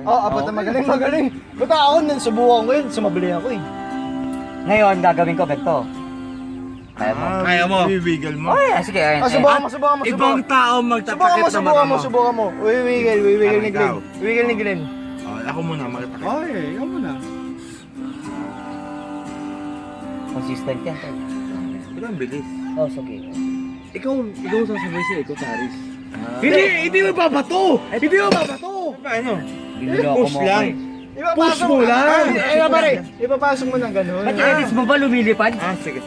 Abot na magaling. Buta ako nun, subukan ko yun, sumabili ako eh. Ngayon, gagawin ko ganito. Kaya mo. Kaya mo. Bibigil mo. Oh, yeah, sige. Subukan mo. Ibang tao magtatakip sa mata mo. Subukan mo. Wigil ni Glenn. Wigil ni Glenn. Ako muna magtatakip. Ay, ikaw muna. Consistent yan. Tol. Ito ang bilis. Oh, sige. Ikaw sasabay siya, ikaw Taris. Hindi mo babato! Hindi mo babato! Paano? Binuloko Push mo lang. ako Push mo lang. Pare, ipapasok mo ng ganun. Ba't yung edits mo ba lumilipad? Sige.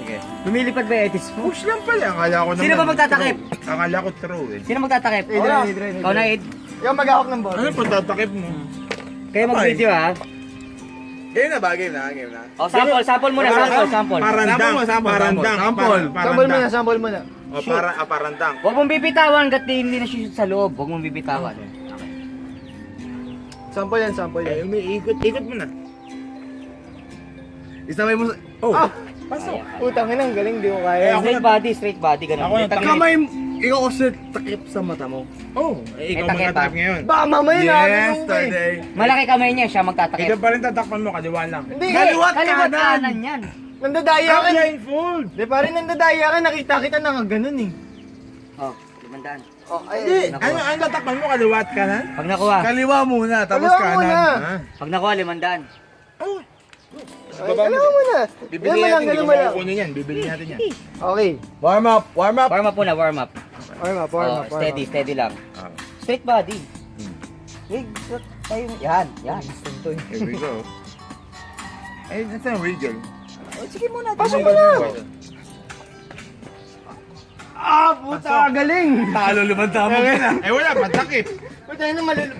Lumilipad ba yung edits mo? Push lang pala. Akala ko naman. Sino ba magtatakip? true. Akala ko true eh. Sino magtatakip? Adrian. Ikaw na, Ed. Ikaw mag-ahok ng bote. Ano pagtatakip mo? Kayo mag-video, ha? Game na ba? Game na. Oh, sample muna, sample. Parandang. Sample mo na. O, parandang. Huwag mong bibitawan hanggat hindi na shoot sa loob. Huwag mong bibitawan. Sample yan. Ikot mo na. Isabay mo sa... Oh! Pasok. Utang ina, ang galing, di ko kaya. Straight body, ganun. Ako na Takip. kamay, ikaw kasi takip sa mata mo. Oh, ikaw takip, magtatakip ngayon. Baka mamaya na. Yes, Thursday. Malaki kamay niya, siya magtatakip. Ikaw pa rin tatakpan mo, kaliwa lang. Hindi, Kaliwat kanan yan. nandadaya ka. Blindfold! Di pa rin nandadaya ka, nakita kita na ganun eh. Oh, 500. Hindi, ano tatakpan mo, kaliwat ka na? Pag nakuha. Kaliwa muna, tapos Kaliwa kanan. muna. Pag nakuha, 500. Oh, Ay, alam mo na. bibili Yan mo lang, natin, hindi ganun ko mo lang. makukunin yan, bibili natin yan. Okay. Warm up! Warm up muna, warm up. Warm up. Oh, steady lang. Straight body. Wait, tayo. Yan. Here we go. Eh, that's not wiggle. Oh, sige muna. Pasok mo na. Puta, galing. Talo lumanta mo na. Eh wala, matakip. Puta, yun ang malulu...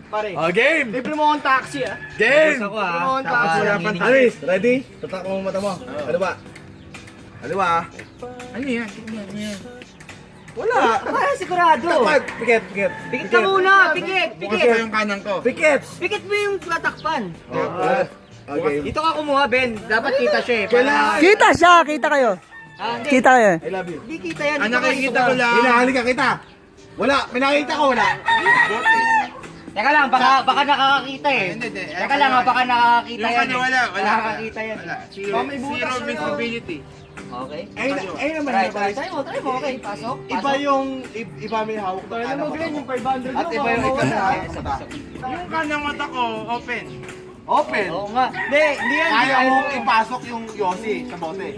Pare, Game! libre mo akong taxi ah. Game! Gusto ko, ha? Wala pang Saka taas, Wala lang pang hinihingi. Aris, ready? Tatak mo ang mata mo. Ano ba? Ano ba? Ano yan? Wala! Ah, sigurado. Tapat! Pikit! Pikit ka muna. Pikit. Bukas ko yung kanan ko. Pikit! Pikit mo yung tatakpan. Okay. Dito ka kumuha, Ben. Dapat kita siya eh. Para... Kita siya, kita kayo. Hindi. Kita kayo. I love you. Hindi kita yan. Ang Dito ka, nakikita dito ko ka. lang. Hinahali ka kita. Wala, pinakita ko wala. Teka lang, baka nakakakita eh. Hindi. Teka lang, baka nakakakita Yung yan. kanya wala. Nakakakita yan. Zero visibility. Okay. Ayun naman. Try mo. Okay, pasok. Iba yung, iba may hawak na Alam mo, Glenn, yung 500 At iba yung mawawala. Yung kanyang mata ko, open. Oo nga. Hindi yan. Kaya mong ipasok yung Yossi sa bote.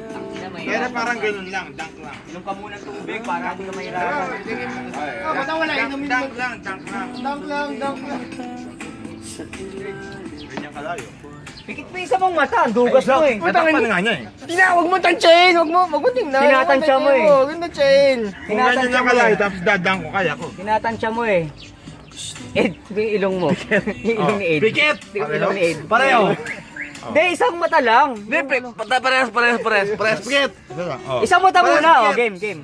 Pero Pero parang ganun lang, dunk lang. inom ka muna ng tubig para hindi ka mahirapan. Basta wala, inumin mo. Dunk lang. Dunk lang. Ganyan kalayo. Pikit pa isa mong mata, ang dugas mo eh. Natakpan nga niya eh. Huwag mo tansyahin, huwag mo tingnan. Tinatansya mo eh. Huwag mo tansyahin. Kung ganyan lang kalayo, tapos dadang ko, kaya ko. Tinatansya mo eh. Ed, yung ilong mo. Yung ilong ni Ed. Pikit! Yung ilong ni Ed. Pareho! Hindi, isang mata lang. Parehas, pikit! Isang mata Parehas, muna. Oh, pikit. game.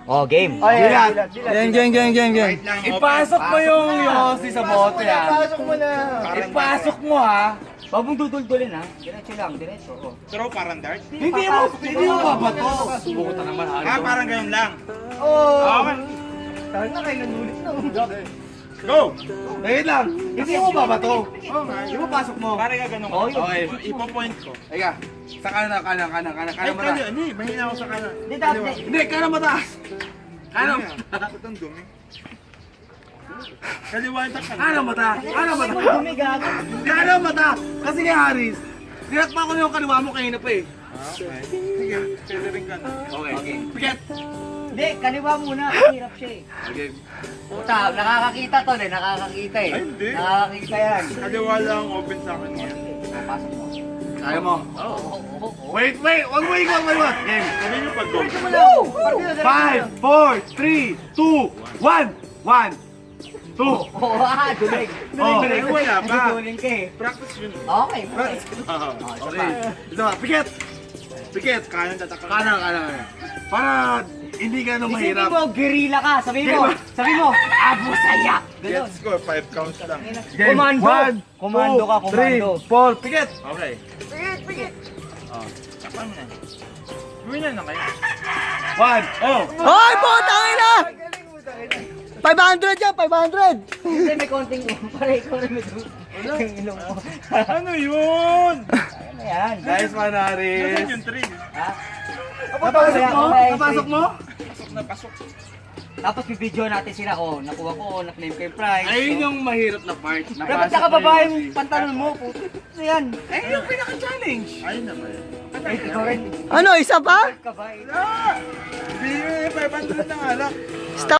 Oh, game. Ay, Game. Ipasok mo yung Yossi sa bote Pasok mo na. Ipasok mo ha. Huwag mong dudul-dulin ha. Diretso lang, diretso. Oh. Throw parang dart? Hindi Hindi mo babato. Subukutan naman. Parang ganun lang. Oh. Okay. Tahan na kayo, nanulit na. Go! Dahil lang. Hindi mo babato. Oo nga. Di ba pasok mo? Parang ka ganun. Oh, yun. Okay. Ipo-point ko. Eka, sa kanan. Ay, kanya. Hindi, mahina ako sa kanan. Hindi, dapat. Hindi, kanan mataas. Kanan. Bakit ang dumi? Kaliwa yung takpan. Kanan mata. Kanan mata. Huwag mo dumigago. Kanan mata. Kasi kay Haris, tinatpa ko na yung kaliwa mo kanina pa eh. Okay. Sige, pwede rin ka na. Okay. Piket. Hindi, kaliwa muna. Hirap siya eh. Okay. Puta, nakakakita to eh. Nakakakita eh. Ay, hindi. Nakakakita yan. Kaliwa lang open sa akin yan. Pasok mo. Kaya mo. Oo. Wait. Wag mo ikot. Game. Sabi niyo pag-go. 5, 4, 3, 2, 1. 2. Oo, dulig. Oh. Dulig, wala pa. Dulig ka eh. Practice yun. Okay. Okay. Ito ba, piket. Piket. Kanan tatakpan. Kanan. Para hindi ka na Isipin mahirap. mo, guerrilla ka. Sabi mo, Abu Sayyaf. Ganun. Get score, 5 counts lang. Game. Komando. 1, Komando ka, 2, komando. 3, 4, piket. Okay. Pigit. Takpan mo na. Gawin na kayo. 1, oh. Hoy, putang ina! 500 yan, 500! Hindi, may konting pare ikaw na may Yung ilong mo. Ano yun? Ano na yan? Nice one, Haris. Yung train. Ha? Napasok mo? Mamaya, Napasok mo? Pasok na pasok. Tapos bibidyo natin sila. Oh, nakuha ko, na-claim ko yung prize. Ayun So, yung mahirap na part. dapat nakababa yung pantalon mo. Puto. Ano yan? Eh, yung pinaka-challenge. Ayun na ba yun? Eh, ikaw rin. Ano, isa pa? Ka ba? Bili mo yung 500 ng alak. Stop.